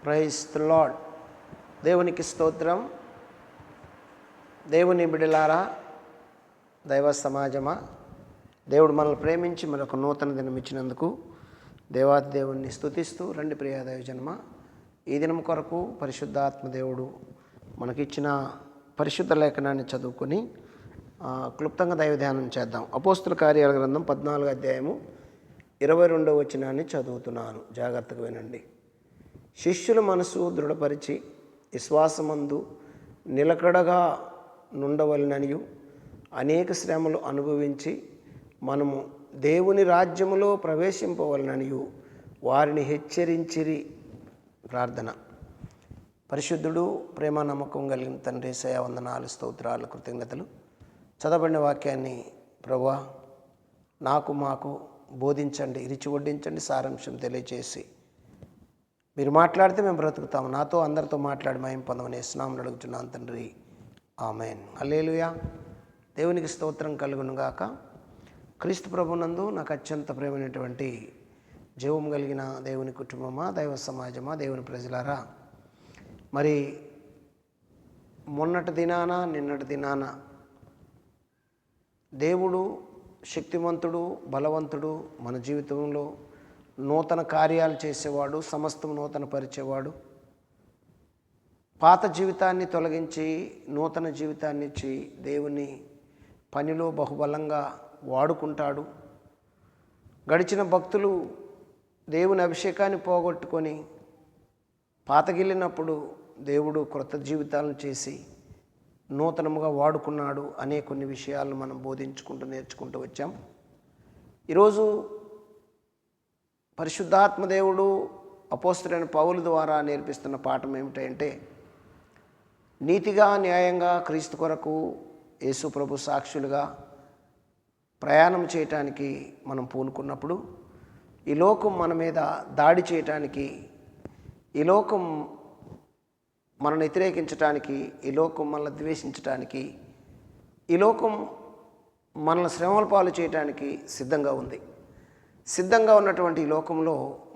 Praise the lord. దేవునికి స్తోత్రం. దేవుని బిడ్డలారా, దైవ సమాజమా, దేవుడు మనల్ని ప్రేమించి మరొక నూతన దినం ఇచ్చినందుకు దేవాది దేవుణ్ణి స్తుతిస్తూ రండి ప్రియ దైవజన్మ. ఈ దినం కొరకు పరిశుద్ధాత్మ దేవుడు మనకిచ్చిన పరిశుద్ధ లేఖనాన్ని చదువుకొని క్లుప్తంగా దైవ ధ్యానం చేద్దాం. అపోస్తుల కార్యాల గ్రంథం 14వ అధ్యాయము 22వ వచనాన్ని చదువుతున్నాను, జాగ్రత్తగా వినండి. శిష్యుల మనసు దృఢపరిచి విశ్వాసమందు నిలకడగా నుండవలననియు అనేక శ్రమలు అనుభవించి మనము దేవుని రాజ్యములో ప్రవేశింపవలననియు వారిని హెచ్చరించిరి. ప్రార్థన. పరిశుద్ధుడు, ప్రేమ నమ్మకం కలిగిన తండ్రి, యేసయ్య వందనాలు, స్తోత్రాలు, కృతజ్ఞతలు. చదవబడిన వాక్యాన్ని ప్రభువా నాకు మాకు బోధించండి, రుచి వడ్డించండి, సారాంశం తెలియజేసి మీరు మాట్లాడితే మేము బ్రతుకుతాము. నాతో అందరితో మాట్లాడి మహిమ పొందమని యేసునామములో అడుగుతున్నాను తండ్రి, ఆమేన్. హల్లెలూయా. దేవునికి స్తోత్రం కలుగును గాక. క్రీస్తు ప్రభునందు నాకు అత్యంత ప్రేమైనటువంటి జీవం కలిగిన దేవుని కుటుంబమా, దైవ సమాజమా, దేవుని ప్రజలారా, మరి మొన్నటి దినాన నిన్నటి దినాన దేవుడు శక్తివంతుడు, బలవంతుడు, మన జీవితంలో నూతన కార్యాలు చేసేవాడు, సమస్తం నూతన పరిచేవాడు. పాత జీవితాన్ని తొలగించి నూతన జీవితాన్ని ఇచ్చి దేవుని పనిలో బహుబలంగా వాడుకుంటాడు. గడిచిన భక్తులు దేవుని అభిషేకాన్ని పోగొట్టుకొని పాతగిల్లినప్పుడు దేవుడు క్రొత్త జీవితాలను చేసి నూతనముగా వాడుకున్నాడు అనే కొన్ని విషయాలను మనం బోధించుకుంటూ నేర్చుకుంటూ వచ్చాం. ఈరోజు పరిశుద్ధాత్మ దేవుడు అపోస్తలుడైన పౌలు ద్వారా నేర్పిస్తున్న పాఠం ఏమిటంటే, నీతిగా న్యాయంగా క్రీస్తు కొరకు యేసు ప్రభు సాక్షులుగా ప్రయాణం చేయటానికి మనం పూనుకున్నప్పుడు, ఈ లోకం మన మీద దాడి చేయటానికి, ఈ లోకం మనల్ని వ్యతిరేకించటానికి, ఈ లోకం మనల్ని ద్వేషించటానికి, ఈ లోకం మనల్ని శ్రమల పాలు చేయటానికి సిద్ధంగా ఉంది. సిద్ధంగా ఉన్నటువంటి ఈ లోకంలో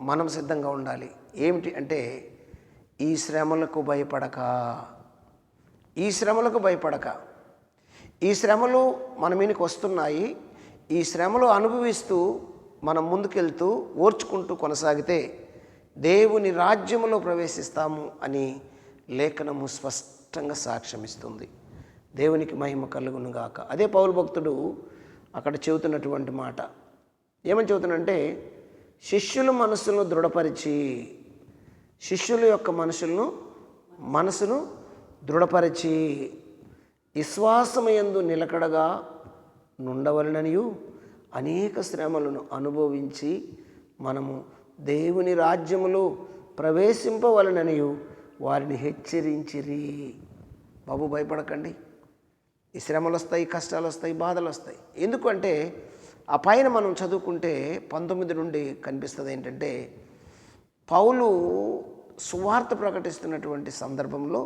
మనం సిద్ధంగా ఉండాలి. ఏమిటి అంటే, ఈ శ్రమలకు భయపడక, ఈ శ్రమలకు భయపడక. ఈ శ్రమలు మన మీదకి వస్తున్నాయి. ఈ శ్రమలు అనుభవిస్తూ మనం ముందుకెళ్తూ ఓర్చుకుంటూ కొనసాగితే దేవుని రాజ్యములో ప్రవేశిస్తాము అని లేఖనము స్పష్టంగా సాక్ష్యమిస్తుంది. దేవునికి మహిమ కలుగును గాక. అదే పౌలు భక్తుడు అక్కడ చెబుతున్నటువంటి మాట. ఏమని చెబుతున్నాడంటే, శిష్యుల మనసులను దృఢపరిచి, శిష్యుల యొక్క మనసును దృఢపరిచి విశ్వాసమయందు నిలకడగా నుండవలననియు అనేక శ్రమలను అనుభవించి మనము దేవుని రాజ్యములో ప్రవేశింపవలననియు వారిని హెచ్చరించిరి. బాబు భయపడకండి, ఈ శ్రమలు వస్తాయి, కష్టాలు వస్తాయి, బాధలు వస్తాయి. ఎందుకంటే ఆ పైన మనం చదువుకుంటే 19 నుండి కనిపిస్తుంది ఏంటంటే, పౌలు సువార్త ప్రకటిస్తున్నటువంటి సందర్భంలో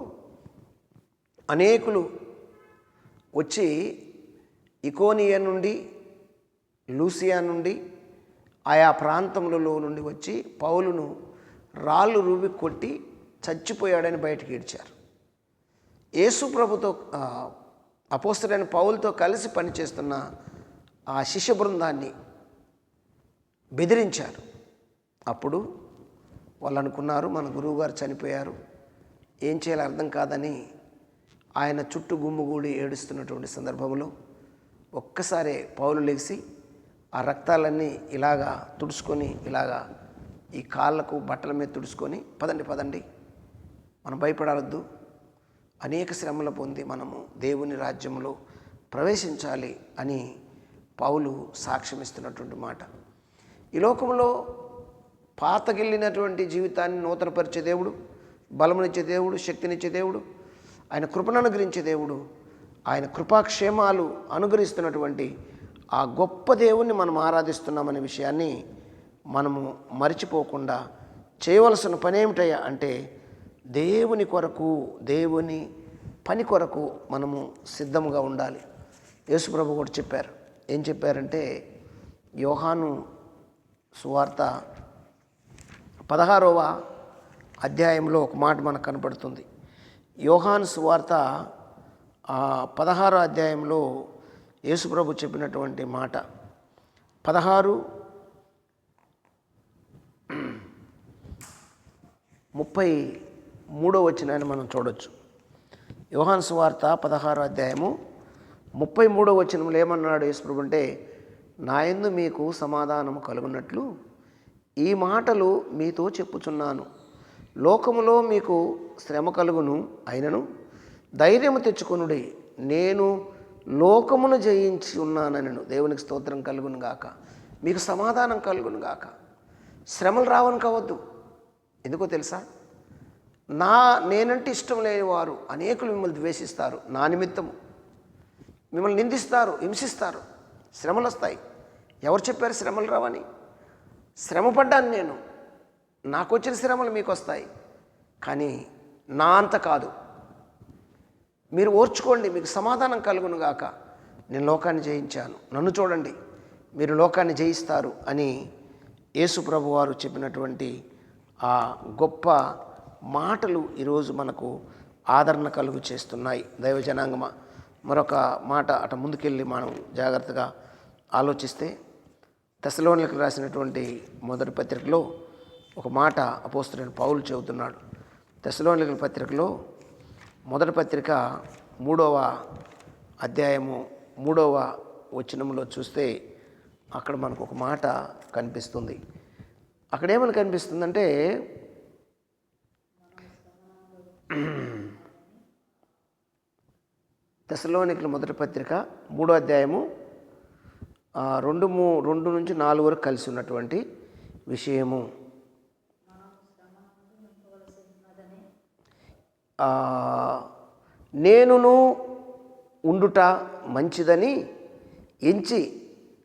అనేకులు వచ్చి ఇకోనియా నుండి, లూసియా నుండి, ఆయా ప్రాంతములలో నుండి వచ్చి పౌలును రాళ్ళు రూబి కొట్టి చచ్చిపోయాడని బయటికి ఈడ్చారు. యేసు ప్రభుతో అపోస్తలుడైన పౌలుతో కలిసి పనిచేస్తున్న ఆ శిష్య బృందాన్ని బెదిరించారు. అప్పుడు వాళ్ళు అనుకున్నారు, మన గురువుగారు చనిపోయారు, ఏం చేయాలో అర్థం కాదని ఆయన చుట్టూ గుమ్ముగూడి ఏడుస్తున్నటువంటి సందర్భంలో ఒక్కసారే పౌలు లేచి ఆ రక్తాలన్నీ ఇలాగా తుడుచుకొని, ఇలాగా ఈ కాళ్ళకు బట్టల మీద తుడుచుకొని, పదండి మనం భయపడవద్దు, అనేక శ్రమలు పొంది మనము దేవుని రాజ్యంలో ప్రవేశించాలి అని పౌలు సాక్ష్యమిస్తున్నటువంటి మాట. ఈ లోకంలో పాతగిల్లినటువంటి జీవితాన్ని నూతనపరిచే దేవుడు, బలమునిచ్చే దేవుడు, శక్తినిచ్చే దేవుడు, ఆయన కృపను అనుగ్రహించే దేవుడు, ఆయన కృపాక్షేమాలు అనుగ్రహిస్తున్నటువంటి ఆ గొప్ప దేవుణ్ణి మనం ఆరాధిస్తున్నామనే విషయాన్ని మనము మరిచిపోకుండా చేయవలసిన పని ఏమిటయ్యా అంటే, దేవుని కొరకు, దేవుని పని కొరకు మనము సిద్ధముగా ఉండాలి. యేసుప్రభు కూడా చెప్పారు. ఏం చెప్పారంటే, యోహాను సువార్త 16వ అధ్యాయంలో ఒక మాట మనకు కనపడుతుంది. యోహాను సువార్త 16వ అధ్యాయంలో యేసుప్రభు చెప్పినటువంటి మాట 16:33 వచనాన్ని మనం చూడొచ్చు. యోహాను సువార్త 16వ అధ్యాయము 33వ వచనంలో ఏమన్నాడు యేసుప్రభు అంటే, నా యందు మీకు సమాధానము కలుగునట్లు ఈ మాటలు మీతో చెప్పుచున్నాను. లోకములో మీకు శ్రమ కలుగును, అయినను ధైర్యము తెచ్చుకొనుడి, నేను లోకమును జయించి ఉన్నానను. దేవునికి స్తోత్రం కలుగును గాక. మీకు సమాధానం కలుగును గాక. శ్రమలు రావని కావద్దు. ఎందుకో తెలుసా, నేనంటే ఇష్టం లేని వారు అనేకులు మిమ్మల్ని ద్వేషిస్తారు, నా నిమిత్తము మిమ్మల్ని నిందిస్తారు, హింసిస్తారు. శ్రమలు వస్తాయి. ఎవరు చెప్పారు శ్రమలు రావని? శ్రమపడ్డాను నేను, నాకు వచ్చిన శ్రమలు మీకు వస్తాయి. కానీ నా అంత కాదు. మీరు ఓర్చుకోండి, మీకు సమాధానం కలుగును గాక. నేను లోకాన్ని జయించాను, నన్ను చూడండి, మీరు లోకాన్ని జయిస్తారు అని యేసు ప్రభు వారు చెప్పినటువంటి ఆ గొప్ప మాటలు ఈరోజు మనకు ఆదరణ కలుగు చేస్తున్నాయి. దైవ జనాంగమా, మరొక మాట అటు ముందుకెళ్ళి మనం జాగ్రత్తగా ఆలోచిస్తే, తెస్సలోనికీయులకు రాసినటువంటి మొదటి పత్రికలో ఒక మాట అపోస్తలుడైన పౌలు చెబుతున్నాడు. తెస్సలోనికీయుల పత్రికలో మొదటి పత్రిక 3వ అధ్యాయము 3వ వచనంలో చూస్తే అక్కడ మనకు ఒక మాట కనిపిస్తుంది. అక్కడేమని కనిపిస్తుందంటే, తెస్సలోనికీయుల మొదటి పత్రిక 3వ అధ్యాయము 2 నుంచి 4 వరకు కలిసి ఉన్నటువంటి విషయము. నేనును ఉండుట మంచిదని ఎంచి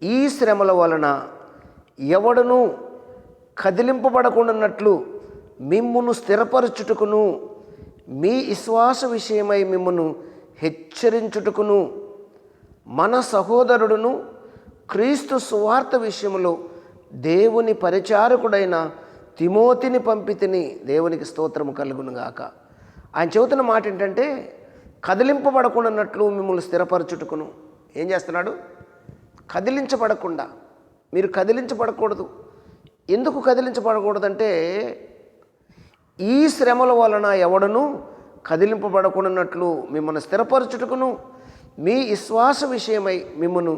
ఈ శ్రమల వలన ఎవడను కదిలింపబడకుండానట్లు మిమ్మును స్థిరపరచుటకును మీ విశ్వాస విషయమై మిమ్మును హెచ్చరించుటకును మన సహోదరుడును క్రీస్తు సువార్త విషయంలో దేవుని పరిచారకుడైన తిమోతిని పంపితిని. దేవునికి స్తోత్రము కలుగును గాక. ఆయన చెబుతున్న మాట ఏంటంటే, కదిలింపబడకుండానట్లు మిమ్మల్ని స్థిరపరచుటకును. ఏం చేస్తున్నాడు? కదిలించబడకుండా. మీరు కదిలించబడకూడదు. ఎందుకు కదిలించబడకూడదంటే, ఈ శ్రమల వలన ఎవడను కదిలింపబడకుండానట్లు మిమ్మల్ని స్థిరపరచుటకును మీ విశ్వాస విషయమై మిమ్మను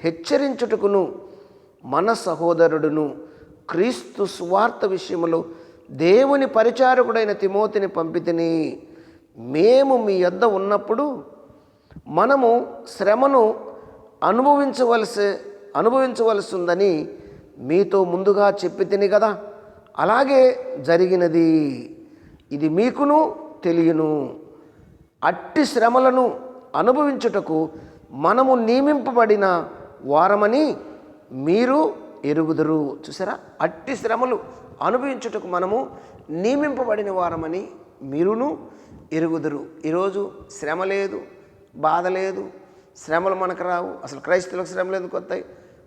హెచ్చరించుటకును మన సహోదరుడును క్రీస్తు సువార్త విషయంలో దేవుని పరిచారకుడైన తిమోతిని పంపితిని. మేము మీ యొద్ద ఉన్నప్పుడు మనము శ్రమను అనుభవించవలసి ఉందని మీతో ముందుగా చెప్పి తిని కదా, అలాగే జరిగినది. ఇది మీకును తెలియను. అట్టి శ్రమలను అనుభవించుటకు మనము నియమింపబడిన వారమని మీరు ఎరుగుదురు. చూసారా, అట్టి శ్రమలు అనుభవించుటకు మనము నియమింపబడిన వారమని మీరును ఎరుగుదురు. ఈరోజు శ్రమ లేదు, బాధ లేదు, శ్రమలు మనకు రావు. అసలు క్రైస్తవులకు శ్రమలు ఎందుకు వస్తాయి?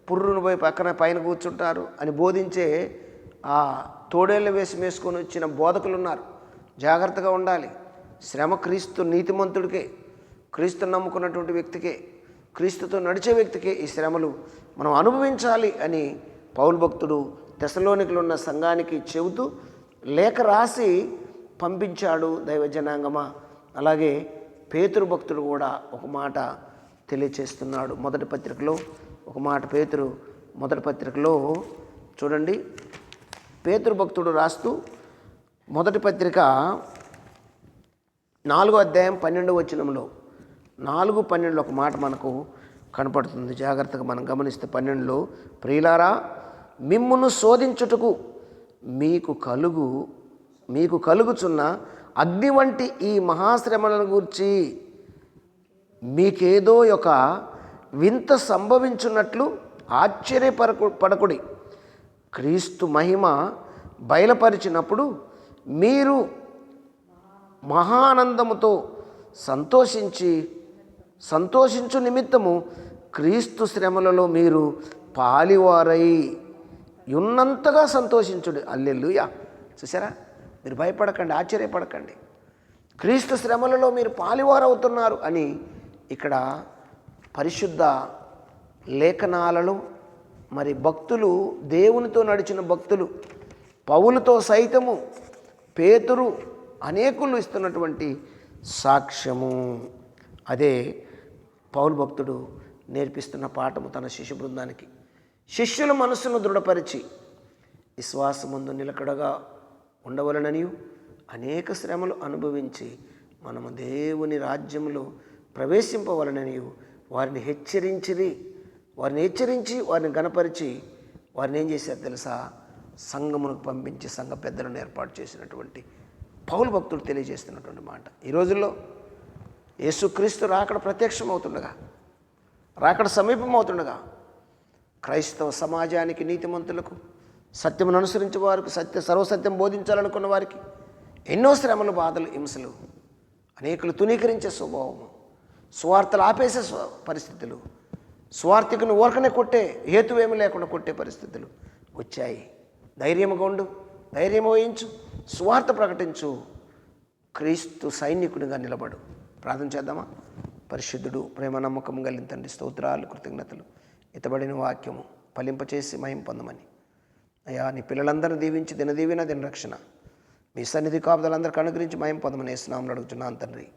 పుర్రును పోయి పైన కూర్చుంటారు అని బోధించే ఆ తోడేళ్ళ వేసుకొని వచ్చిన బోధకులు ఉన్నారు. జాగ్రత్తగా ఉండాలి. శ్రమ క్రీస్తు నీతిమంతుడికే, క్రీస్తుని నమ్ముకున్నటువంటి వ్యక్తికే, క్రీస్తుతో నడిచే వ్యక్తికే ఈ శ్రమలు మనం అనుభవించాలి అని పౌలు భక్తుడు తెస్సలోనికీలో ఉన్న సంఘానికి చెబుతూ లేఖ రాసి పంపించాడు. దైవ జనాంగమా, అలాగే పేతురు భక్తుడు కూడా ఒక మాట తెలియచేస్తున్నాడు. మొదటి పత్రికలో ఒక మాట పేతురు మొదటి పత్రికలో చూడండి. పేతురు భక్తుడు రాస్తూ మొదటి పత్రిక 4వ అధ్యాయం 12వ వచనంలో 4:12 ఒక మాట మనకు కనపడుతుంది. జాగ్రత్తగా మనం గమనిస్తే 12లో, ప్రియులారా, మిమ్మును శోధించుటకు మీకు కలుగుచున్న అగ్ని వంటి ఈ మహాశ్రమలను గూర్చి మీకేదో ఒక వింత సంభవించున్నట్లు ఆశ్చర్యపడకుడి. క్రీస్తు మహిమ బయలుపరిచినప్పుడు మీరు మహానందముతో సంతోషించు నిమిత్తము క్రీస్తు శ్రమలలో మీరు పాలివారై ఉన్నంతగా సంతోషించుడి. హల్లెలూయా. చూసారా, మీరు భయపడకండి, ఆశ్చర్యపడకండి. క్రీస్తు శ్రమలలో మీరు పాలివారవుతున్నారు అని ఇక్కడ పరిశుద్ధ లేఖనాలలో మరి భక్తులు, దేవునితో నడిచిన భక్తులు, పౌలుతో సైతము పేతురు అనేకులు ఇస్తున్నటువంటి సాక్ష్యము. అదే పౌలు భక్తుడు నేర్పిస్తున్న పాఠము తన శిష్య బృందానికి. శిష్యుల మనస్సును దృఢపరిచి విశ్వాసమందు నిలకడగా ఉండవలననియు అనేక శ్రమలు అనుభవించి మనము దేవుని రాజ్యంలో ప్రవేశింపవలననియు వారిని హెచ్చరించి వారిని గణపరిచి వారిని ఏం చేశారు తెలుసా? సంఘమునకు పంపించి సంఘ పెద్దలను ఏర్పాటు చేసినటువంటి పౌలు భక్తుడు తెలియజేస్తున్నటువంటి మాట. ఈ రోజుల్లో యేసుక్రీస్తు రాకడ ప్రత్యక్షమవుతుండగా, రాకడ సమీపమవుతుండగా క్రైస్తవ సమాజానికి, నీతిమంతులకు, సత్యమును అనుసరించే వారికి, సర్వసత్యం బోధించాలనుకున్న వారికి ఎన్నో శ్రమలు, బాధలు, హింసలు, అనేకులు తునీకరించే స్వభావము, స్వార్థలు ఆపేసే పరిస్థితులు, స్వార్థికుని ఊరకనే కొట్టే, హేతువేమి లేకుండా కొట్టే పరిస్థితులు వచ్చాయి. ధైర్యముగా ఉండు, ధైర్యం వహించు, స్వార్థ ప్రకటించు, క్రీస్తు సైనికుడిగా నిలబడు. ప్రార్థన చేద్దామా? పరిశుద్ధుడు, ప్రేమ, నమ్మకం కలిగిన తండ్రి, స్తోత్రాలు, కృతజ్ఞతలు. ఎత్తబడిన వాక్యము ఫలింపచేసి మహిమ పొందమని అయ్యా, నీ పిల్లలందరూ దీవించి దినదీవిన దినరక్షణ మీ సన్నిధి కాపుదలందరికీ అనుగ్రహించి మహిమ పొందమని యేసునామములో అడుగుతున్నాను తండ్రి.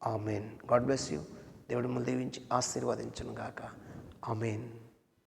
ఆమెన్. God bless you. దేవుడు మిమ్మల్ని దీవించి ఆశీర్వదించును గాక. ఆమెన్.